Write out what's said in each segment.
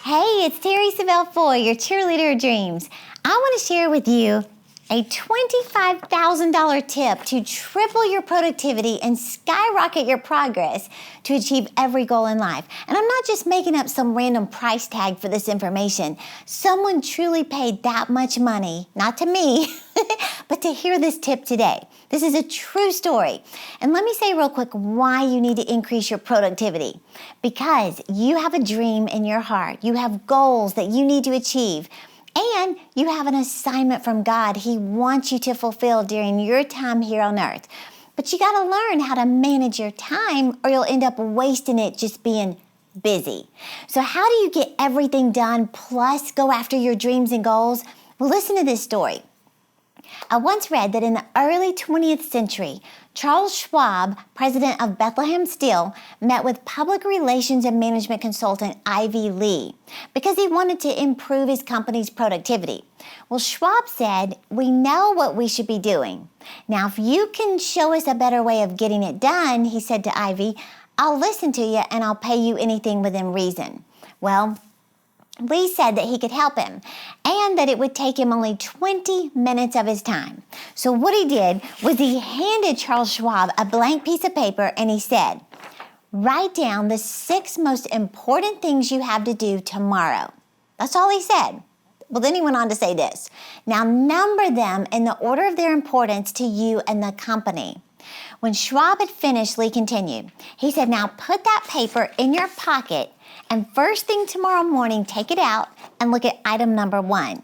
Hey, it's Terry Savelle Foy, your cheerleader of dreams. I want to share with you a $25,000 tip to triple your productivity and skyrocket your progress to achieve every goal in life. And I'm not just making up some random price tag for this information. Someone truly paid that much money, not to me, but to hear this tip today. This is a true story. And let me say real quick why you need to increase your productivity. Because you have a dream in your heart. You have goals that you need to achieve. And you have an assignment from God He wants you to fulfill during your time here on earth. But you got to learn how to manage your time or you'll end up wasting it just being busy. So how do you get everything done plus go after your dreams and goals? Well, listen to this story. I once read that in the early 20th century, Charles Schwab, president of Bethlehem Steel, met with public relations and management consultant Ivy Lee because he wanted to improve his company's productivity. Well, Schwab said, "We know what we should be doing. Now, if you can show us a better way of getting it done," he said to Ivy, "I'll listen to you and I'll pay you anything within reason." Well, Lee said that he could help him and that it would take him only 20 minutes of his time. So what he did was he handed Charles Schwab a blank piece of paper and he said, "Write down the 6 most important things you have to do tomorrow." That's all he said. Well, then he went on to say this. "Now number them in the order of their importance to you and the company." When Schwab had finished, Lee continued. He said, "Now put that paper in your pocket and first thing tomorrow morning, take it out and look at item number 1.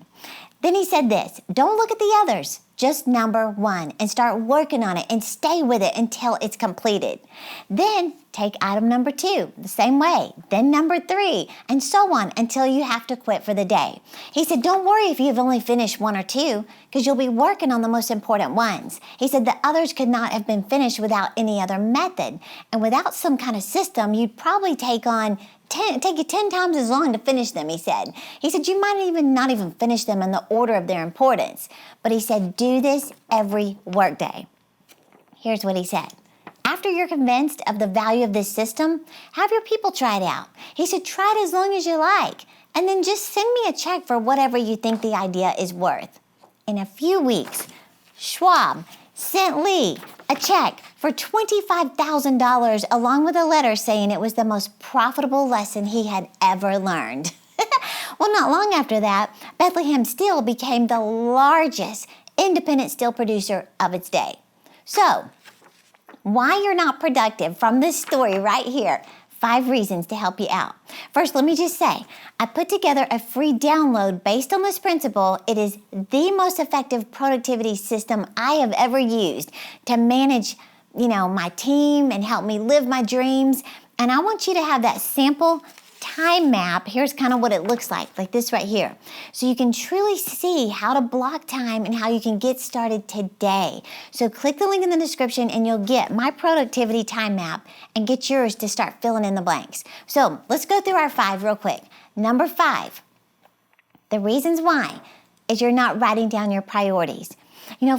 Then he said this, "Don't look at the others, just number 1 and start working on it and stay with it until it's completed. Then take item number 2 the same way, then number 3 and so on until you have to quit for the day." He said, "Don't worry if you've only finished 1 or 2 because you'll be working on the most important ones." He said the others could not have been finished without any other method. And without some kind of system, you'd probably take you 10 times as long to finish them, he said. He said you might not even finish them in the order of their importance. But he said, do this every workday. Here's what he said. "After you're convinced of the value of this system, have your people try it out." He said, "Try it as long as you like, and then just send me a check for whatever you think the idea is worth." In a few weeks, Schwab sent Lee a check for $25,000 along with a letter saying it was the most profitable lesson he had ever learned. Well, not long after that, Bethlehem Steel became the largest independent steel producer of its day. So, why you're not productive from this story right here. 5 reasons to help you out. First, let me just say, I put together a free download based on this principle. It is the most effective productivity system I have ever used to manage, my team and help me live my dreams. And I want you to have that sample time map. Here's kind of what it looks like this right here. So you can truly see how to block time and how you can get started today. So click the link in the description and you'll get my productivity time map and get yours to start filling in the blanks. So let's go through our 5 real quick. Number 5, the reasons why is you're not writing down your priorities.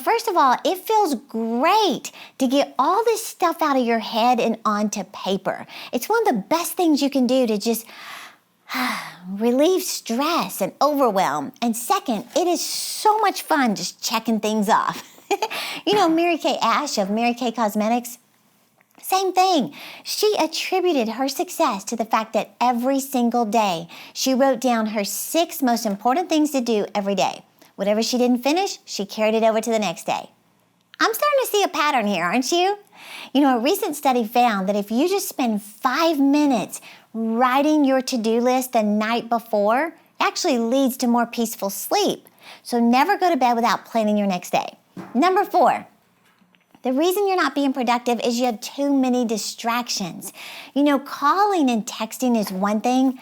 First of all, it feels great to get all this stuff out of your head and onto paper. It's one of the best things you can do to just relieve stress and overwhelm. And second, it is so much fun just checking things off. Mary Kay Ash of Mary Kay Cosmetics, same thing. She attributed her success to the fact that every single day she wrote down her 6 most important things to do every day. Whatever she didn't finish, she carried it over to the next day. I'm starting to see a pattern here, aren't you? A recent study found that if you just spend 5 minutes writing your to-do list the night before, it actually leads to more peaceful sleep. So never go to bed without planning your next day. Number 4, the reason you're not being productive is you have too many distractions. Calling and texting is one thing,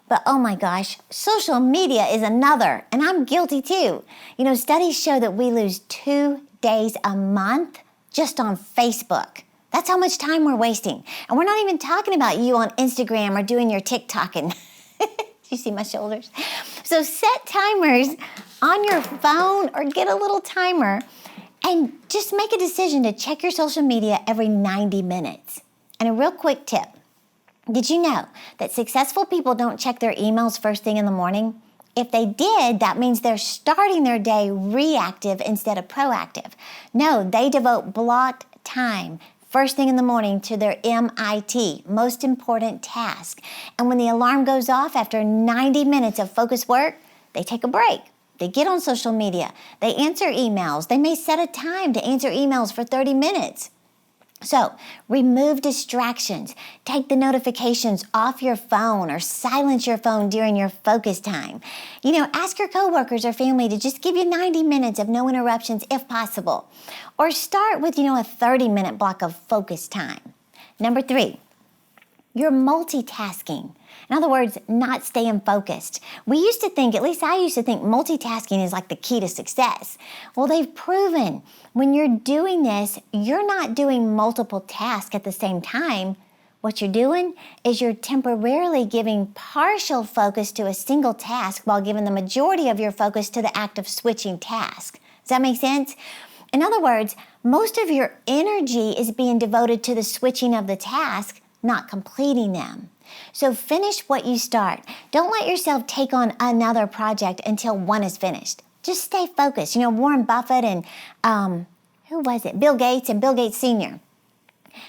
but oh my gosh, social media is another, and I'm guilty too. Studies show that we lose 2 days a month just on Facebook. That's how much time we're wasting. And we're not even talking about you on Instagram or doing your TikToking. Do you see my shoulders? So set timers on your phone or get a little timer and just make a decision to check your social media every 90 minutes. And a real quick tip. Did you know that successful people don't check their emails first thing in the morning? If they did, that means they're starting their day reactive instead of proactive. No, they devote blocked time first thing in the morning to their MIT, most important task. And when the alarm goes off after 90 minutes of focused work, they take a break. They get on social media. They answer emails. They may set a time to answer emails for 30 minutes. So remove distractions. Take the notifications off your phone or silence your phone during your focus time. Ask your coworkers or family to just give you 90 minutes of no interruptions if possible. Or start with, a 30-minute block of focus time. Number 3, you're multitasking. In other words, not staying focused. We used to think, at least I used to think, multitasking is like the key to success. Well, they've proven when you're doing this, you're not doing multiple tasks at the same time. What you're doing is you're temporarily giving partial focus to a single task while giving the majority of your focus to the act of switching tasks. Does that make sense? In other words, most of your energy is being devoted to the switching of the task, not completing them. So finish what you start. Don't let yourself take on another project until one is finished. Just stay focused. Warren Buffett and, Bill Gates and Bill Gates Sr.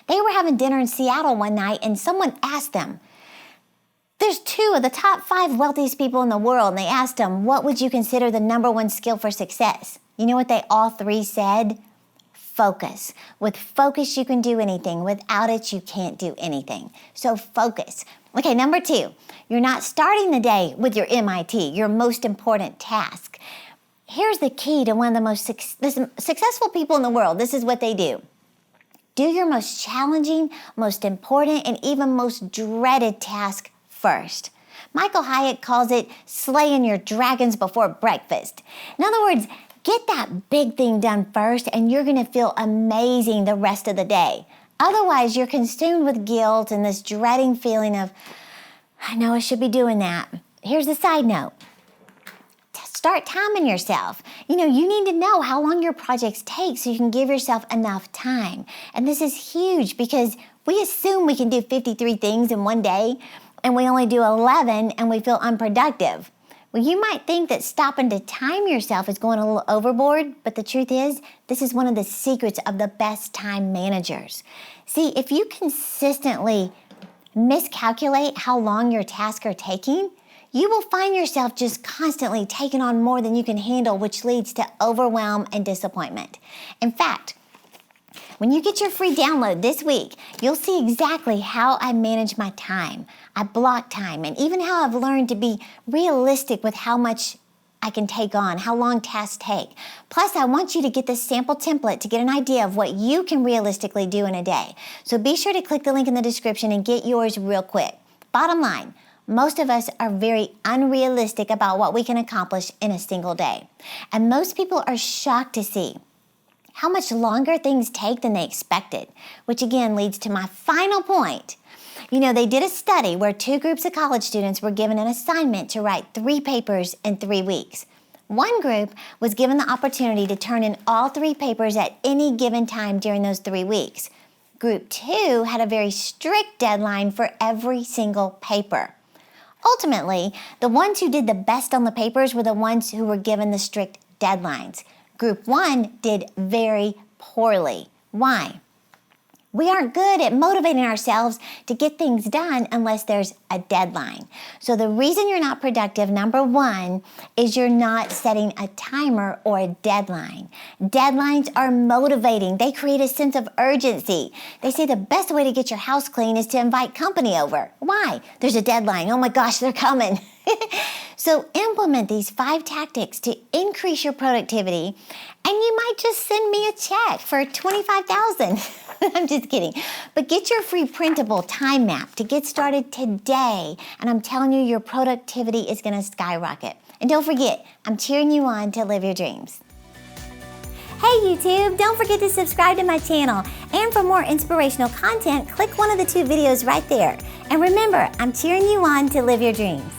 They were having dinner in Seattle one night and someone asked them, there's 2 of the top 5 wealthiest people in the world, and they asked them, what would you consider the number 1 skill for success? You know what they all 3 said? Focus. With focus, you can do anything. Without it, you can't do anything. So focus. Okay, number 2, you're not starting the day with your MIT, your most important task. Here's the key to one of the most successful people in the world. This is what they do. Do your most challenging, most important, and even most dreaded task first. Michael Hyatt calls it slaying your dragons before breakfast. In other words, get that big thing done first and you're going to feel amazing the rest of the day. Otherwise, you're consumed with guilt and this dreading feeling of, I know I should be doing that. Here's a side note. Start timing yourself. You need to know how long your projects take so you can give yourself enough time. And this is huge because we assume we can do 53 things in one day and we only do 11 and we feel unproductive. Well, you might think that stopping to time yourself is going a little overboard, but the truth is, this is one of the secrets of the best time managers. See, if you consistently miscalculate how long your tasks are taking, you will find yourself just constantly taking on more than you can handle, which leads to overwhelm and disappointment. In fact, when you get your free download this week, you'll see exactly how I manage my time. I block time, and even how I've learned to be realistic with how much I can take on, how long tasks take. Plus, I want you to get this sample template to get an idea of what you can realistically do in a day. So be sure to click the link in the description and get yours real quick. Bottom line, most of us are very unrealistic about what we can accomplish in a single day. And most people are shocked to see how much longer things take than they expected, which again leads to my final point. They did a study where 2 groups of college students were given an assignment to write 3 papers in 3 weeks. One group was given the opportunity to turn in all 3 papers at any given time during those 3 weeks. Group 2 had a very strict deadline for every single paper. Ultimately, the ones who did the best on the papers were the ones who were given the strict deadlines. Group 1 did very poorly. Why? We aren't good at motivating ourselves to get things done unless there's a deadline. So the reason you're not productive, number 1, is you're not setting a timer or a deadline. Deadlines are motivating. They create a sense of urgency. They say the best way to get your house clean is to invite company over. Why? There's a deadline. Oh my gosh, they're coming. So implement these 5 tactics to increase your productivity, and you might just send me a check for $25,000. I'm just kidding. But get your free printable time map to get started today, and I'm telling you, your productivity is going to skyrocket. And don't forget, I'm cheering you on to live your dreams. Hey YouTube, don't forget to subscribe to my channel. And for more inspirational content, click one of the 2 videos right there. And remember, I'm cheering you on to live your dreams.